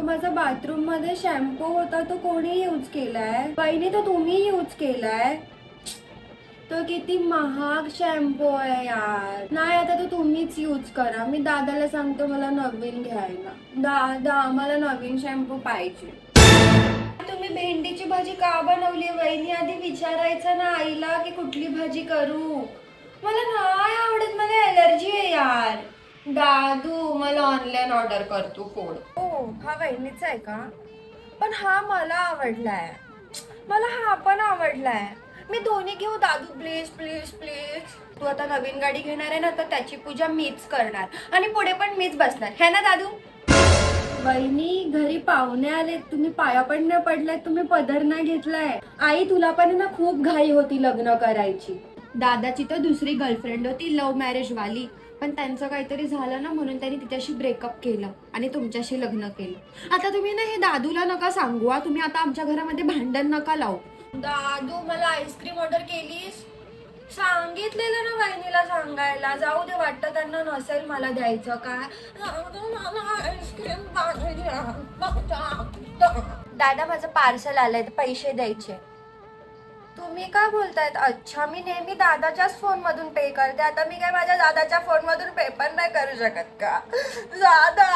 माझा बाथरूम मध्ये शॅम्पू होता तो कोणी यूज केलाय? वहिनी तो तुम्ही यूज केलाय? तो किती महाग शॅम्पू आहे यार. नाही आता तो तुम्हीच यूज करा. मी दादाला सांगतो मला नवीन घ्यायला. दादा मला नवीन शॅम्पू पाहिजे. तुम्ही भेंडीची भाजी का बनवली वहिनी? आधी विचारायचं ना आईला की कुठली भाजी करू. मला नाही आवडत, मला एलर्जी आहे यार. दादू मला ऑनलाईन ऑर्डर करतो फूड. हो हा वहिनीचा आहे का? पण हा मला आवडलाय. मला हा पण आवडलाय. मी दोन्ही घेऊ दादू प्लीज प्लीज प्लीज. तू आता नवीन गाडी घेणार आहे ना तर त्याची पूजा मीच करणार आणि पुढे पण मीच बसणार है ना दादू? वहिनी घरी पाहुणे आले, तुम्ही पाया पण नाही पडलाय, तुम्ही पदर नाही घेतलाय. आई तुला पण ना खूप घाई होती लग्न करायची. दादाची तर दुसरी गर्लफ्रेंड होती लव्ह मॅरेज वाली, पण त्यांचं काहीतरी झालं ना म्हणून त्यांनी तिच्याशी ब्रेकअप केलं आणि तुमच्याशी लग्न केलं. आता तुम्ही ना हे दादूला नका सांगू. तुम्ही आता आमच्या घरामध्ये भांडण नका लावू. दादू मला आईस्क्रीम ऑर्डर केलीस? सांगितलेलं ना वहिनीला सांगायला. जाऊ दे, वाटतं त्यांना नसेल मला द्यायचं काय. दादा माझं पार्सल आलंय, पैसे द्यायचे. तुम्ही काय बोलतायत? अच्छा मी नेहमी दादाच्याच फोन मधून पे करते. आता मी काय माझ्या दादाच्या फोन मधून पे पण नाही करू शकत का? दादा